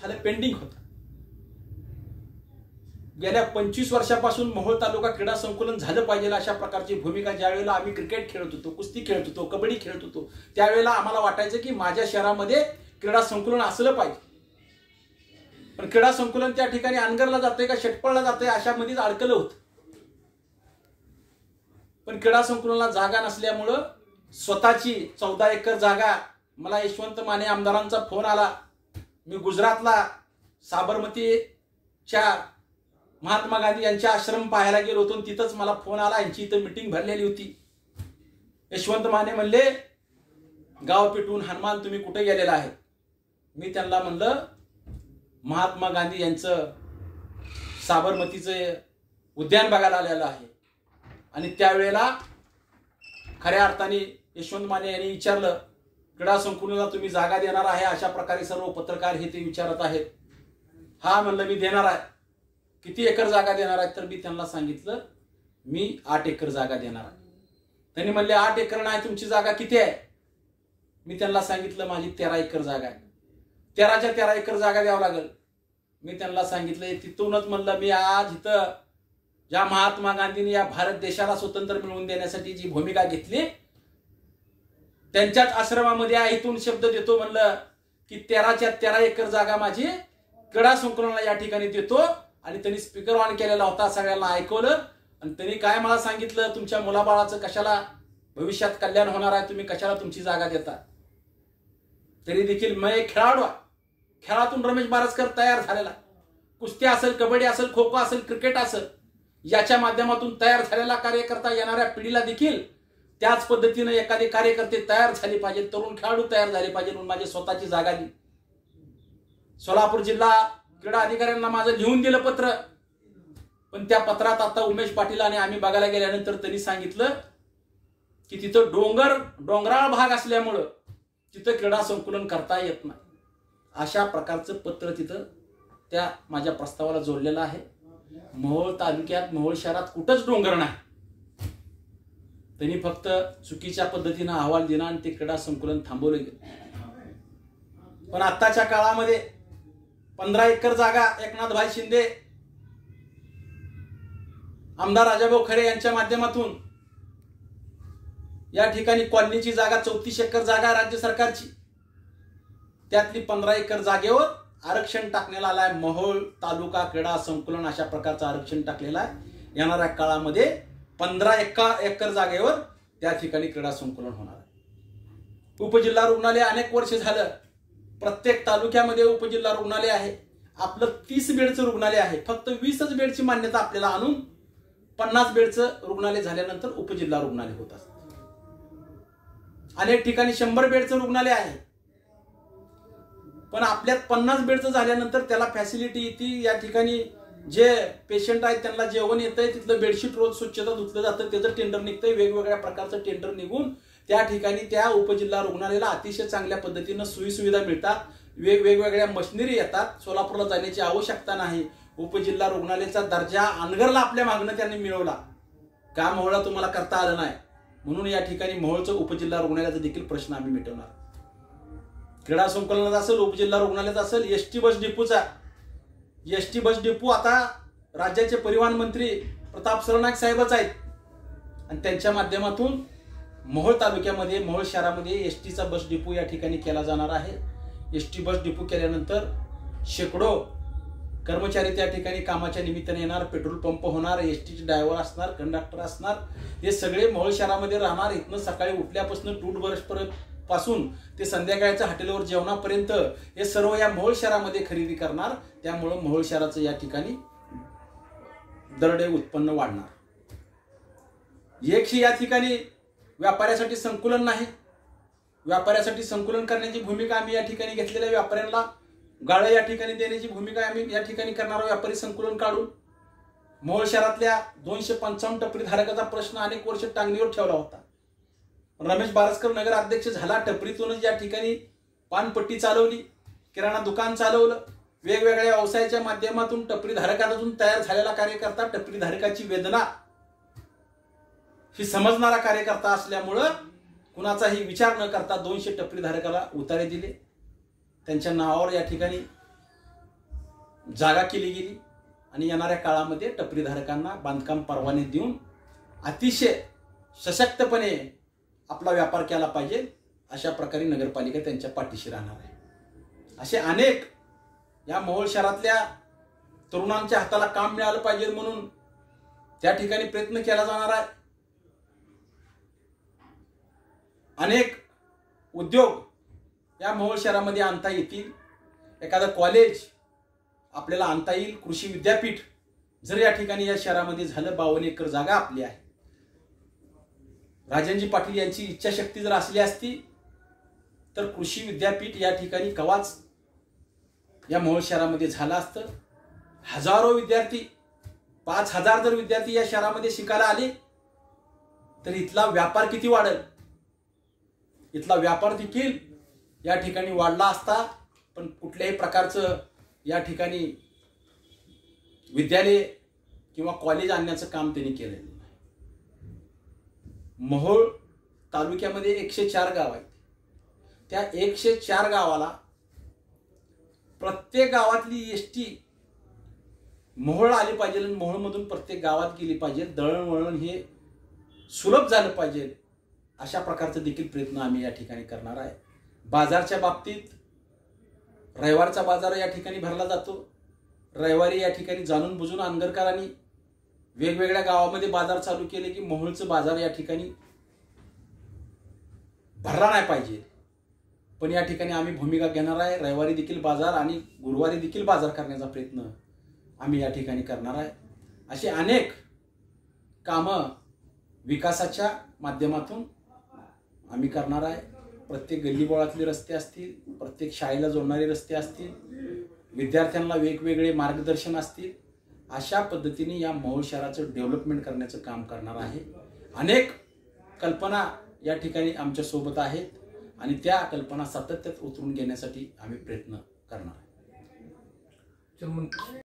झालं पेंडिंग होतं. गेल्या 25 वर्षापासून मोहोळ तालुका क्रीडा संकुलन झालं पाहिजे अशा प्रकारची भूमिका ज्यावेळेला आम्ही क्रिकेट खेळत होतो, कुस्ती खेळत होतो, कबड्डी खेळत होतो, त्यावेळेला आम्हाला वाटायचं की माझ्या शहरामध्ये क्रीडा संकुलन असलं पाहिजे. पण क्रीडा संकुलन त्या ठिकाणी अनगरला जातंय का शेटपळला जातंय अशामध्येच अडकलं होतं. पण क्रीडा संकुलनाला जागा नसल्यामुळं स्वतःची 14 एकर जागा, मला यशवंत माने आमदारांचा फोन आला. मी गुजरातला साबरमतीच्या महात्मा गांधी यांच्या आश्रम पाहायला गेलो होतो. तिथंच मला फोन आला, यांची इथं मीटिंग भरलेली होती. यशवंत माने म्हणले गाव पेटून हनुमान तुम्ही कुठे गेलेला आहे? मी त्यांना म्हणलं महात्मा गांधी यांचं साबरमतीचं उद्यान बघायला आलेलं आहे. आणि त्यावेळेला खऱ्या अर्थाने यशवंत माने यांनी विचारलं क्रीडा संकुलनाला तुम्ही जागा देणार आहे? अशा प्रकारे सर्व पत्रकार हे ते विचारत आहेत. हा म्हणलं मी देणार आहे. किती एकर जागा देणार आहे? तर मी त्यांना सांगितलं मी 8 एकर जागा देणार आहे. त्यांनी म्हणले 8 एकर नाही, तुमची जागा किती आहे? मी त्यांना सांगितलं माझी 13 एकर जागा आहे. 13च्या 13 एकर जागा द्यावं लागेल. मी त्यांना सांगितलं तिथूनच म्हणलं मी आज इथं ज्या महात्मा गांधींनी या भारत देशाला स्वतंत्र मिळवून देण्यासाठी जी भूमिका घेतली त्यांच्याच आश्रमामध्ये इथून शब्द देतो म्हणलं की 13च्या 13 एकर जागा माझी क्रीडा संकुलनाला या ठिकाणी देतो. आणि त्यांनी स्पीकर ऑन केलेला होता, सगळ्यांना ऐकवलं. आणि त्यांनी काय मला सांगितलं तुमच्या मुलाबाळाचं कशाला भविष्यात कल्याण होणार आहे, तुम्ही कशाला तुमची जागा देता? तरी देखील मी एक खेळाडू, खेळातून रमेश बारसकर तयार झालेला, कुस्ती असेल, कबड्डी असेल, खो खो असेल, क्रिकेट असेल, याच्या माध्यमातून तयार झालेला कार्यकर्ता येणाऱ्या पिढीला देखील त्याच पद्धतीने एखादे कार्यकर्ते तयार झाले पाहिजे, तरुण खेळाडू तयार झाले पाहिजे म्हणून माझी स्वतःची जागा दिली. सोलापूर जिल्हा क्रीडा अधिकाऱ्यांना माझं लिहून दिलं पत्र. पण त्या पत्रात आता उमेश पाटील आणि आम्ही बघायला गेल्यानंतर त्यांनी सांगितलं की तिथं डोंगराळ भाग असल्यामुळं तिथं क्रीडा संकुलन करता येत नाही. अशा प्रकारचं पत्र तिथं त्या माझ्या प्रस्तावाला जोडलेलं आहे. मोहोळ तालुक्यात, मोहोळ शहरात कुठंच डोंगर नाही. त्यांनी फक्त चुकीच्या पद्धतीनं अहवाल दिला आणि ते क्रीडा संकुलन थांबवलं गेलं. पण आत्ताच्या काळामध्ये 15 एकर जागा एकनाथभाई शिंदे, आमदार राजाभाऊ खरे यांच्या माध्यमातून या ठिकाणी कॉलनीची जागा 34 एकर जागा राज्य सरकारची, त्यातली 15 एकर जागेवर आरक्षण टाकण्याला आलाय. मोहोळ तालुका क्रीडा संकुलन अशा प्रकारचं आरक्षण टाकलेलं आहे. येणाऱ्या काळामध्ये 15 एकर जागेवर त्या ठिकाणी क्रीडा संकुलन होणार आहे. उपजिल्हा रुग्णालय अनेक वर्ष झालं प्रत्येक तालुक्यामध्ये उपजिल्हा रुग्णालय आहे. आपलं 30 बेडचं रुग्णालय आहे. फक्त 20च बेडची मान्यता आपल्याला आणून 50 बेडचं रुग्णालय झाल्यानंतर उपजिल्हा रुग्णालय होत असतं. अनेक ठिकाणी 100 बेडचं रुग्णालय आहे. पण आपल्यात 50 बेडचं झाल्यानंतर त्याला फॅसिलिटी येते. या ठिकाणी जे पेशंट आहेत त्यांना जेवण येतंय, तिथलं बेडशीट रोज स्वच्छता धुतलं जातं, त्याचं टेंडर निघतंय. वेगवेगळ्या प्रकारचं टेंडर निघून त्या ठिकाणी त्या उपजिल्हा रुग्णालयाला अतिशय चांगल्या पद्धतीनं सोयीसुविधा मिळतात. वेगवेगळ्या मशिनरी येतात. सोलापूरला जाण्याची आवश्यकता नाही. उपजिल्हा रुग्णालयाचा दर्जा अनगरला आपल्या मागणं त्यांनी मिळवला. का मोहोळला तुम्हाला करता आलं नाही म्हणून या ठिकाणी मोहोळचं उपजिल्हा रुग्णालयाचा देखील प्रश्न आम्ही मिटवणार. क्रीडा संकुलनाचा असेल, उपजिल्हा रुग्णालयाचा असेल, एसटी बस डिपोचा, एसटी बस डिपो आता राज्याचे परिवहन मंत्री प्रताप सरनाईक साहेबच आहेत. आणि त्यांच्या माध्यमातून मोहोळ तालुक्यामध्ये, मोहोळ शहरामध्ये एसटीचा बस डिपो या ठिकाणी केला जाणार आहे. एसटी बस डिपो केल्यानंतर शेकडो कर्मचारी त्या ठिकाणी कामाच्या निमित्ताने येणार, पेट्रोल पंप होणार, एसटीचे ड्रायव्हर असणार, कंडक्टर असणार, हे सगळे मोहोळ शहरामध्ये राहणार. इथनं सकाळी उठल्यापासून टूथब्रश पासून ते संध्याकाळच्या हॉटेलवर जेवणापर्यंत हे सर्व या मोहोळ शहरामध्ये खरेदी करणार. त्यामुळं मोहोळ शहराचं या ठिकाणी दरडे उत्पन्न वाढणार. एकही या ठिकाणी व्यापाऱ्यासाठी संकुलन नाही. व्यापाऱ्यासाठी संकुलन करण्याची भूमिका आम्ही या ठिकाणी घेतलेल्या, व्यापाऱ्यांना गाळं या ठिकाणी देण्याची भूमिका आम्ही या ठिकाणी करणार. व्यापारी संकुलन काढून मोहोळ शहरातल्या 255 टपरी धारकाचा प्रश्न अनेक वर्ष टांगणीवर ठेवला होता. रमेश बारसकर नगर अध्यक्ष झाला, टपरीतूनच या ठिकाणी पानपट्टी चालवली, किराणा दुकान चालवलं, वेगवेगळ्या व्यवसायाच्या माध्यमातून टपरी धारकातून तयार झालेला कार्यकर्ता, टपरी धारकाची वेदना ही समजणारा कार्यकर्ता असल्यामुळं कुणाचाही विचार न करता 200 टपरी धारकाला उतारे दिले. त्यांच्या नावावर या ठिकाणी जागा केली गेली आणि येणाऱ्या काळामध्ये टपरीधारकांना बांधकाम परवाने देऊन अतिशय सशक्तपणे आपला व्यापार केला पाहिजे अशा प्रकारे नगरपालिका त्यांच्या पाठीशी राहणार आहे. असे अनेक या मोहोळ शहरातल्या तरुणांच्या हाताला काम मिळालं पाहिजे म्हणून त्या ठिकाणी प्रयत्न केला जाणार आहे. अनेक उद्योग या मोहोळ शहरामध्ये आणता येतील. एखादं कॉलेज आपल्याला आणता येईल. कृषी विद्यापीठ जर या ठिकाणी या शहरामध्ये झालं, 52 एकर जागा आपली आहे. राजनजी पाटील यांची इच्छाशक्ती जर असली असती तर कृषी विद्यापीठ या ठिकाणी कवाच या मोहोळ शहरामध्ये झालं असतं. हजारो विद्यार्थी, 5000 जर विद्यार्थी या शहरामध्ये शिकायला आले तर इथला व्यापार किती वाढेल. इथला व्यापार देखील या ठिकाणी वाढला असता. पण कुठल्याही प्रकारचं या ठिकाणी विद्यालय किंवा कॉलेज आणण्याचं काम त्यांनी केलेलं नाही. मोहोळ तालुक्यामध्ये 104 गाव आहेत. त्या 104 गावाला प्रत्येक गावातली एसटी मोहोळ आली पाहिजे आणि मोहोळमधून प्रत्येक गावात गेली पाहिजे. दळणवळण हे सुलभ झालं पाहिजे अशा प्रकारचा देखील प्रयत्न आम्ही या ठिकाणी करणार आहे. बाजारच्या बाबतीत रविवारचा बाजार या ठिकाणी भरला जातो. रविवारी या ठिकाणी जाणून बुजून अंगरकरांनी वेगवेगळ्या गावामध्ये बाजार चालू केले की मोहोळचं बाजार या ठिकाणी भरला नाही पाहिजे. पण या ठिकाणी आम्ही भूमिका घेणार आहे. रविवारी देखील बाजार आणि गुरुवारी देखील बाजार करण्याचा प्रयत्न आम्ही या ठिकाणी करणार आहे. अशी अनेक कामं विकासाच्या माध्यमातून आम्ही करणार आहे. प्रत्येक गल्लीबोळातले रस्ते असतील, प्रत्येक शाळेला जोडणारे रस्ते असतील, विद्यार्थ्यांना वेगवेगळे मार्गदर्शन असतील, अशा पद्धतीने या मोहोळ शहराचं डेव्हलपमेंट करण्याचं काम करणार आहे. अनेक कल्पना या ठिकाणी आमच्या सोबत आहेत आणि त्या कल्पना सातत्यात उतरून घेण्यासाठी आम्ही प्रयत्न करणार आहे.